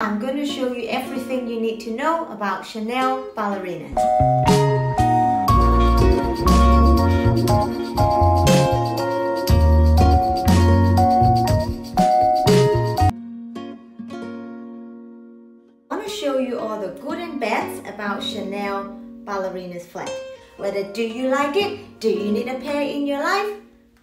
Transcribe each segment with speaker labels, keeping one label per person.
Speaker 1: I'm going to show you everything you need to know about Chanel Ballerinas. I want to show you all the good and bads about Chanel Ballerinas flat. Whether do you like it, do you need a pair in your life,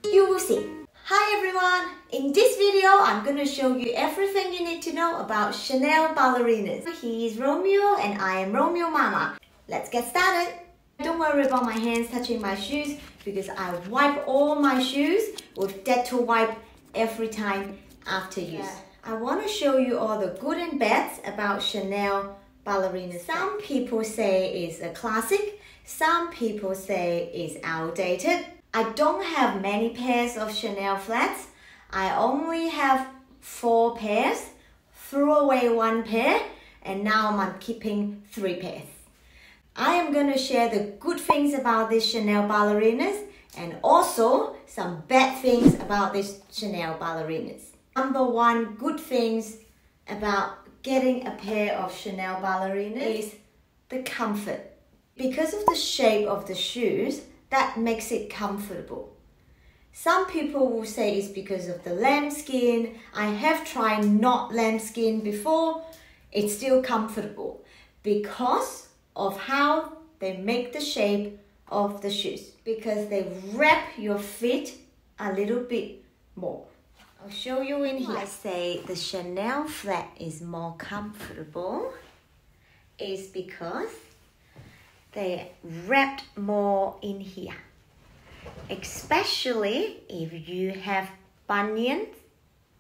Speaker 1: you will see. Hi everyone! In this video, I'm going to show you everything you need to know about Chanel Ballerinas. He is Romeo and I am Romeo Mama. Let's get started! Don't worry about my hands touching my shoes because I wipe all my shoes with Dettol wipe every time after use. I want to show you all the good and bads about Chanel Ballerinas. Some people say it's a classic, some people say it's outdated. I don't have many pairs of Chanel flats. I only have 4 pairs, threw away 1 pair, and now I'm keeping 3 pairs. I am going to share the good things about these Chanel Ballerinas and also some bad things about these Chanel Ballerinas. Number 1 good things about getting a pair of Chanel Ballerinas is the comfort. Because of the shape of the shoes, that makes it comfortable. Some people will say it's because of the lambskin. I have tried not lambskin before. It's still comfortable because of how they make the shape of the shoes. Because they wrap your feet a little bit more. I'll show you in here. I say the Chanel flat is more comfortable is because they wrapped more in here. Especially if you have bunions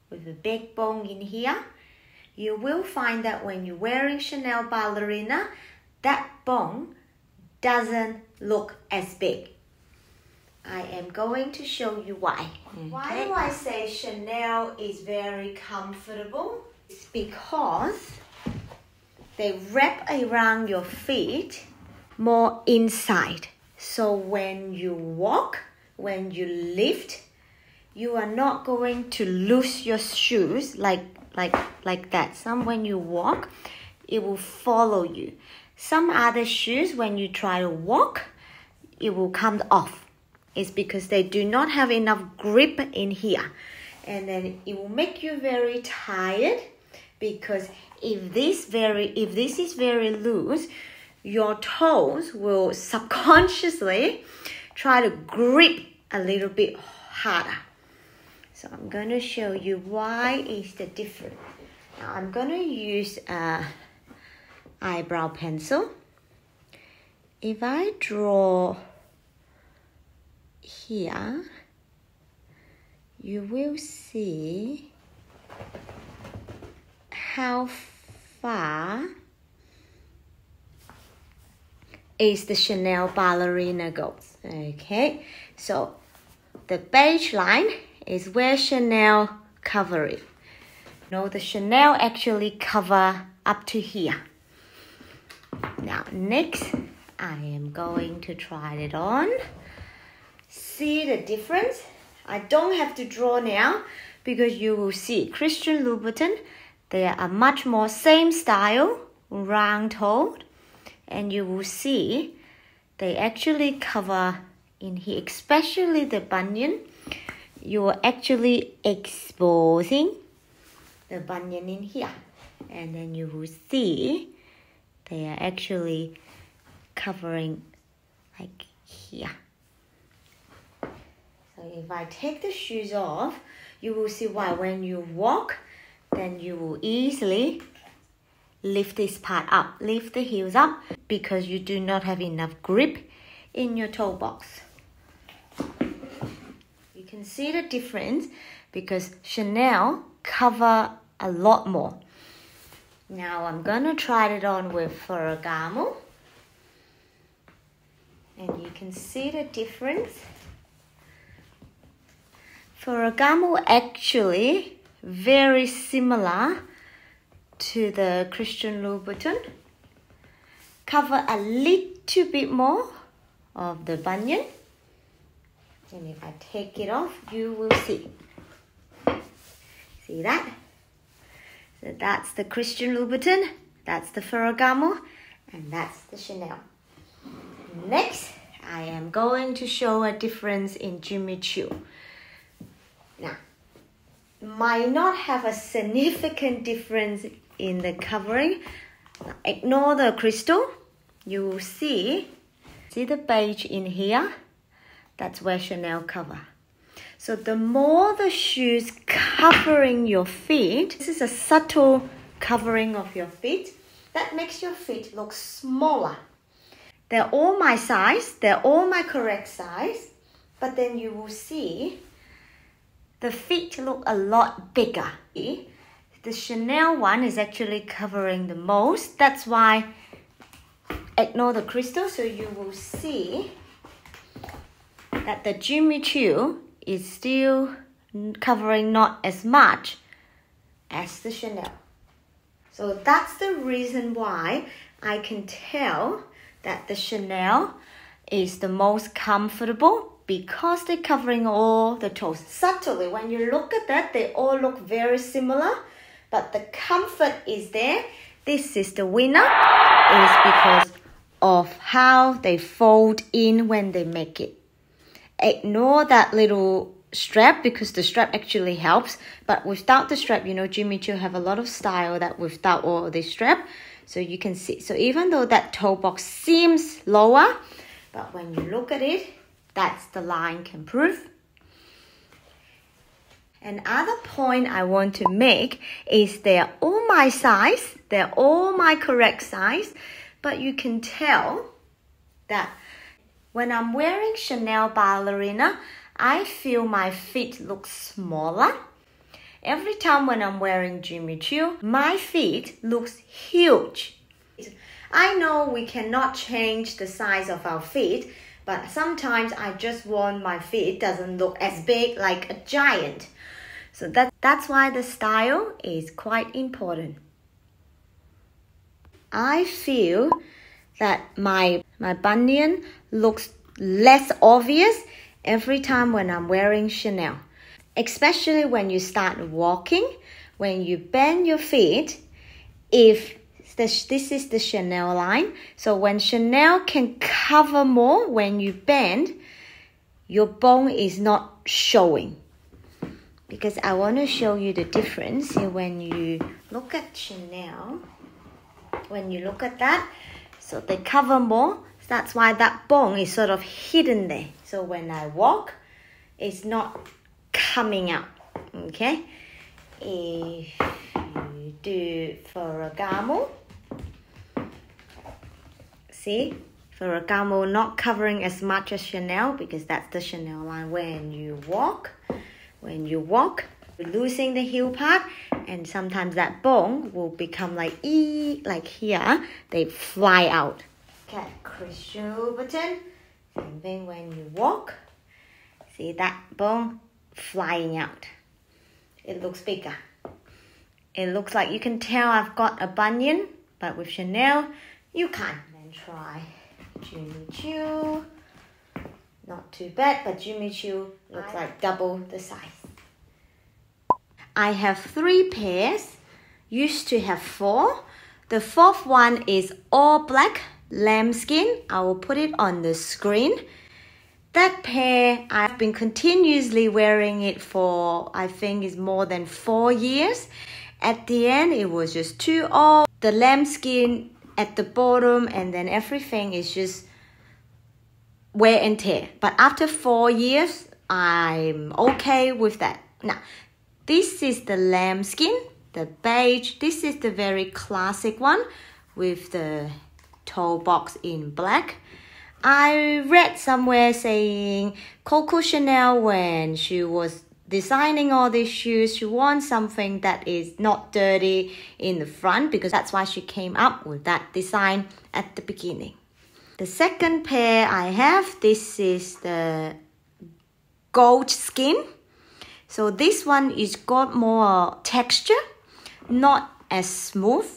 Speaker 1: with a big bone in here, you will find that when you're wearing Chanel Ballerina, that bone doesn't look as big. I am going to show you why. Why do I say Chanel is very comfortable? It's because they wrap around your feet more inside. So when you walk, when you lift, you are not going to lose your shoes like that. Some when you walk, it will follow you. Some other shoes, when you try to walk, it will come off. It's because they do not have enough grip in here. And then it will make you very tired because if this is very loose, your toes will subconsciously try to grip a little bit harder. So I'm going to show you why is the difference. Now I'm going to use an eyebrow pencil. If I draw here, you will see how far is the Chanel Ballerina goes. Okay, so the beige line is where Chanel cover it. No, the Chanel actually cover up to here. Now next, I am going to try it on. See the difference? I don't have to draw now because you will see Christian Louboutin, they are much more same style, round-toed. And you will see they actually cover in here, especially the bunion. You are actually exposing the bunion in here. And then you will see they are actually covering like here. So if I take the shoes off, you will see why when you walk, then you will easily lift this part up, lift the heels up because you do not have enough grip in your toe box. You can see the difference because Chanel cover a lot more. Now I'm gonna try it on with Ferragamo and you can see the difference. Ferragamo actually very similar to the Christian Louboutin, cover a little bit more of the bunion, and if I take it off, you will see that? So that's the Christian Louboutin, that's the Ferragamo, and that's the Chanel. Next, I am going to show a difference in Jimmy Choo. Now, might not have a significant difference in the covering. Ignore the crystal. You will see the beige in here? That's where Chanel cover. So the more the shoes covering your feet, this is a subtle covering of your feet, that makes your feet look smaller. They're all my size, they're all my correct size, but then you will see the feet look a lot bigger. The Chanel one is actually covering the most. That's why ignore the crystal, so you will see that the Jimmy Choo is still covering not as much as the Chanel. So that's the reason why I can tell that the Chanel is the most comfortable, because they're covering all the toes. Subtly, when you look at that, they all look very similar, but the comfort is there. This is the winner, is because of how they fold in when they make it. Ignore that little strap, because the strap actually helps, but without the strap, you know, Jimmy Choo have a lot of style that without all this strap. So you can see, so even though that toe box seems lower, but when you look at it, that's the line can prove. Another point I want to make is they're all my size, they're all my correct size, but you can tell that when I'm wearing Chanel ballerina, I feel my feet look smaller. Every time when I'm wearing Jimmy Choo, my feet looks huge. I know we cannot change the size of our feet, but sometimes I just want my feet doesn't look as big like a giant. So that's why the style is quite important. I feel that my bunion looks less obvious every time when I'm wearing Chanel. Especially when you start walking, when you bend your feet, if this is the Chanel line. So when Chanel can cover more when you bend, your bone is not showing. Because I want to show you the difference when you look at Chanel. When you look at that, so they cover more. That's why that bone is sort of hidden there. So when I walk, it's not coming out, okay? If you do Ferragamo, see, Ferragamo not covering as much as Chanel, because that's the Chanel line. When you walk, you're losing the heel part, and sometimes that bone will become like here, they fly out. Okay, Christian Louboutin, same thing when you walk. See that bone flying out. It looks bigger. It looks like you can tell I've got a bunion, but with Chanel, you can't. Then try Jimmy Choo. Not too bad, but Jimmy Choo looks like double the size. I have 3 pairs. Used to have 4. The 4th one is all black lambskin. I will put it on the screen. That pair, I've been continuously wearing it for, I think is more than 4 years. At the end, it was just too old. The lambskin at the bottom, and then everything is just wear and tear. But after 4 years, I'm okay with that. Now, this is the lambskin, the beige. This is the very classic one with the toe box in black. I read somewhere saying Coco Chanel, when she was designing all these shoes, she wants something that is not dirty in the front, because that's why she came up with that design at the beginning. The second pair I have, this is the goatskin. So this one is got more texture, not as smooth,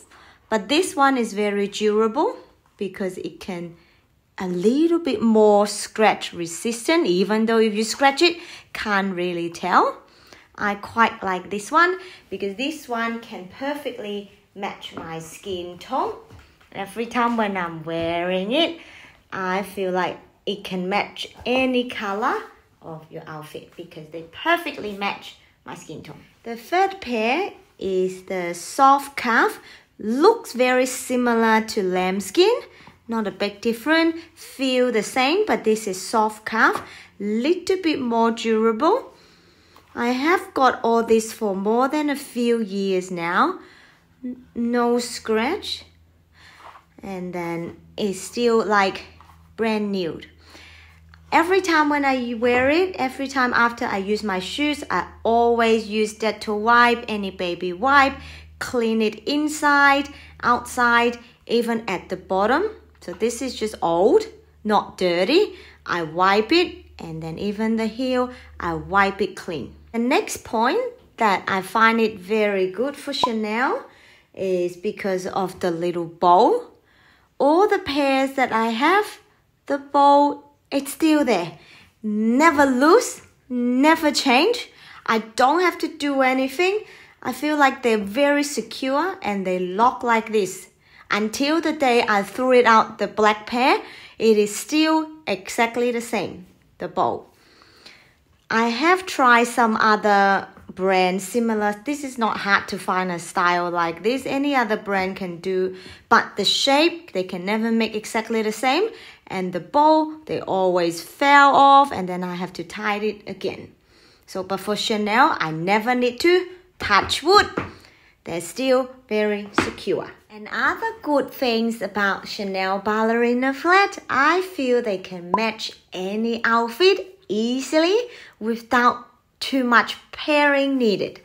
Speaker 1: but this one is very durable because it can a little bit more scratch resistant, even though if you scratch it, can't really tell. I quite like this one because this one can perfectly match my skin tone. Every time when I'm wearing it, I feel like it can match any color of your outfit because they perfectly match my skin tone. The third pair is the soft calf. Looks very similar to lambskin. Not a big difference. Feel the same, but this is soft calf. Little bit more durable. I have got all this for more than a few years now. No scratch. And then it's still like brand new. Every time when I wear it, every time after I use my shoes, I always use Dettol wipe, any baby wipe, clean it inside, outside, even at the bottom. So this is just old, not dirty. I wipe it, and then even the heel, I wipe it clean. The next point that I find it very good for Chanel is because of the little bow. All the pairs that I have, the bow, it's still there. Never loose, never change. I don't have to do anything. I feel like they're very secure and they lock like this. Until the day I threw it out, the black pair, it is still exactly the same, the bow. I have tried some other brands similar. This is not hard to find a style like this. Any other brand can do, but the shape, they can never make exactly the same. And the bow, they always fell off and then I have to tie it again. So, but for Chanel, I never need to touch wood. They're still very secure. And other good things about Chanel ballerina flat, I feel they can match any outfit easily without too much pairing needed.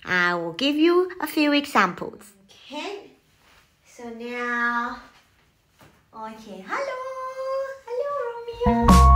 Speaker 1: I will give you a few examples. Okay, so now, okay, hello Romeo.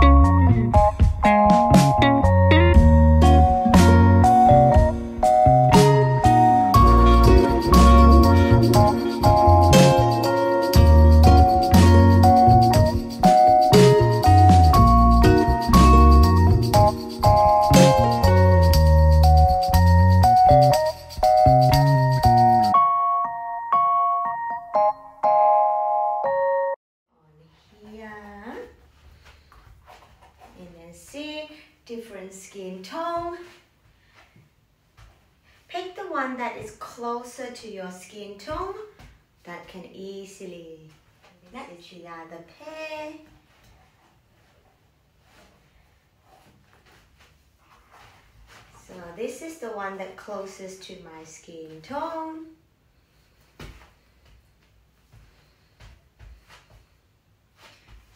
Speaker 1: Different skin tone. Pick the one that is closer to your skin tone that can easily match the other pair. So this is the one that closest to my skin tone.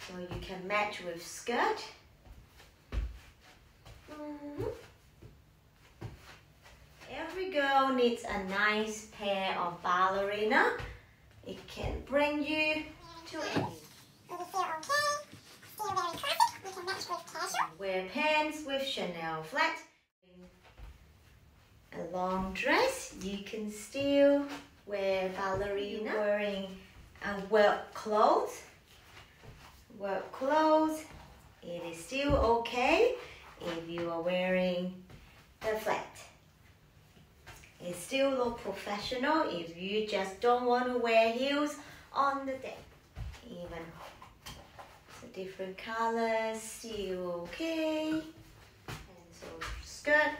Speaker 1: So you can match with skirt. Every girl needs a nice pair of ballerina. It can bring you to any. Wear pants with Chanel flat. A long dress, you can still wear ballerina. Wearing work clothes. Work clothes, it is still okay if you are wearing the flat. It still looks professional if you just don't want to wear heels on the day. Even so different colors, still okay. And so skirt,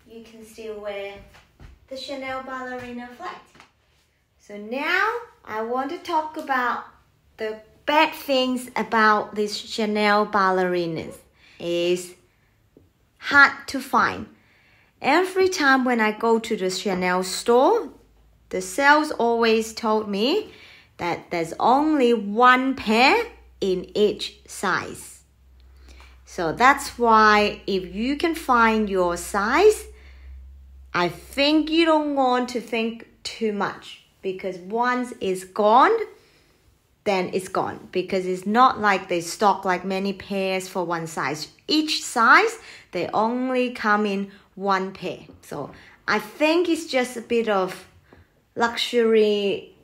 Speaker 1: you can still wear the Chanel ballerina flat. So now I want to talk about the bad things about these Chanel ballerinas. Is hard to find. Every time when I go to the Chanel store, the sales always told me that there's only one pair in each size. So that's why if you can find your size, I think you don't want to think too much because once it's gone, then it's gone because it's not like they stock like many pairs for one size. Each size, they only come in one pair. So I think it's just a bit of luxury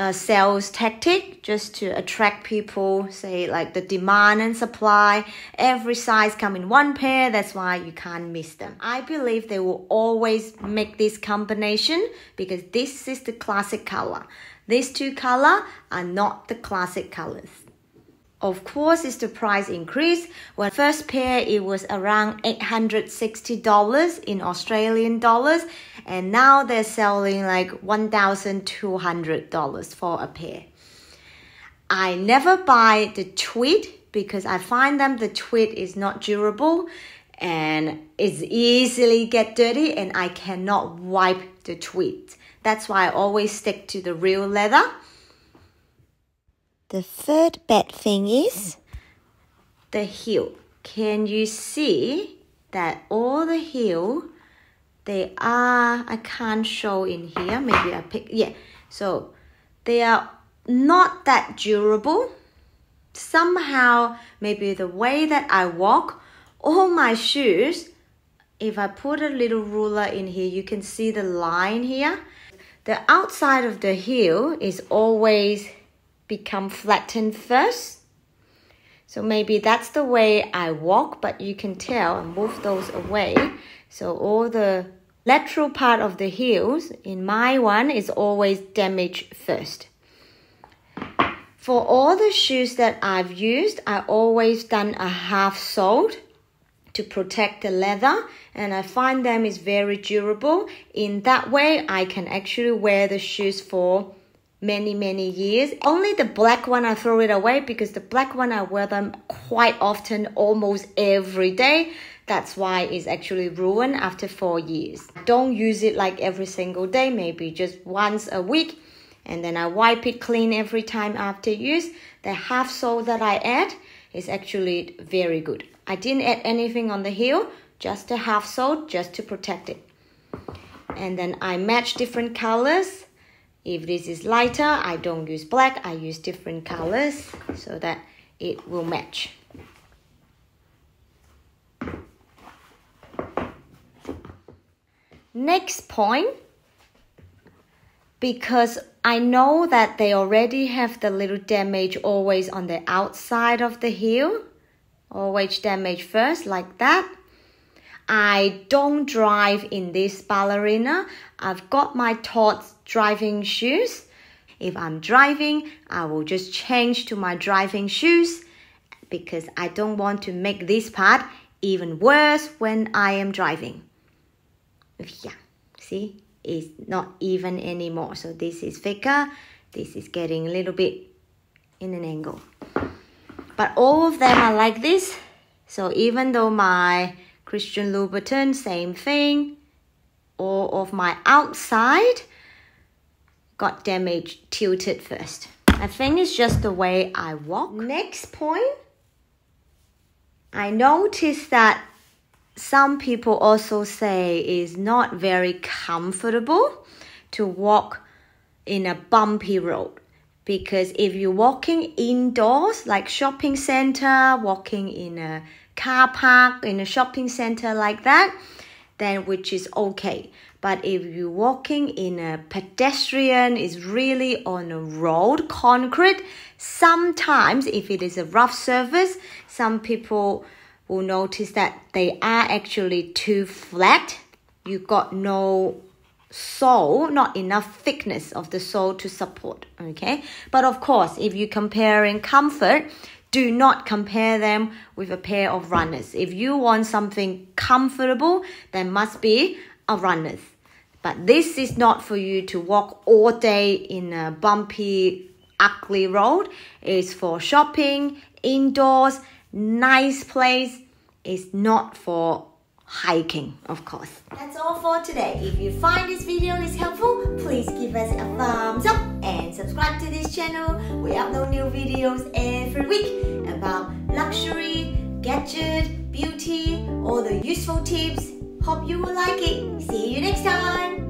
Speaker 1: a sales tactic just to attract people, say like the demand and supply. Every size come in one pair, that's why you can't miss them. I believe they will always make this combination because this is the classic color. These two colors are not the classic colors. Of course, it's the price increase. When first pair, it was around $860 in Australian dollars. And now they're selling like $1,200 for a pair. I never buy the tweed because I find the tweed is not durable and it's easily get dirty and I cannot wipe the tweed. That's why I always stick to the real leather. The third bad thing is the heel. Can you see that all the heel, they are, I can't show in here, maybe I pick, yeah. So they are not that durable. Somehow, maybe the way that I walk, all my shoes, if I put a little ruler in here, you can see the line here. The outside of the heel is always become flattened first. So maybe that's the way I walk, but you can tell I move those away. So all the lateral part of the heels in my one is always damaged first. For all the shoes that I've used, I always done a half soled to protect the leather, and I find them is very durable. In that way, I can actually wear the shoes for many years. Only the black one I throw it away because the black one I wear them quite often, almost every day. That's why it's actually ruined after 4 years. Don't use it like every single day, maybe just once a week, and then I wipe it clean every time after use. The half sole that I add is actually very good. I didn't add anything on the heel, just a half sole just to protect it. And then I match different colors. If this is lighter, I don't use black, I use different colors so that it will match. Next point, because I know that they already have the little damage always on the outside of the heel, always damage first like that. I don't drive in this ballerina. I've got my Tod's driving shoes. If I'm driving, I will just change to my driving shoes because I don't want to make this part even worse when I am driving. Yeah, see, it's not even anymore. So this is thicker. This is getting a little bit in an angle. But all of them are like this. So even though my Christian Louboutin, same thing, all of my outside got damaged, tilted first. I think it's just the way I walk. Next point, I noticed that some people also say it's not very comfortable to walk in a bumpy road. Because if you're walking indoors, like shopping center, walking in a car park, in a shopping center like that, then which is okay. But if you're walking in a pedestrian, is really on a road, concrete, sometimes if it is a rough surface, some people will notice that they are actually too flat. You got no sole, not enough thickness of the sole to support, okay? But of course, if you're comparing comfort, do not compare them with a pair of runners. If you want something comfortable, there must be a runners. But this is not for you to walk all day in a bumpy, ugly road. It's for shopping, indoors, nice place. It's not for hiking, of course. That's all for today. If you find this video is helpful, please give us a thumbs up and subscribe to this channel. We upload new videos every week about luxury, gadget, beauty, all the useful tips. Hope you will like it. See you next time.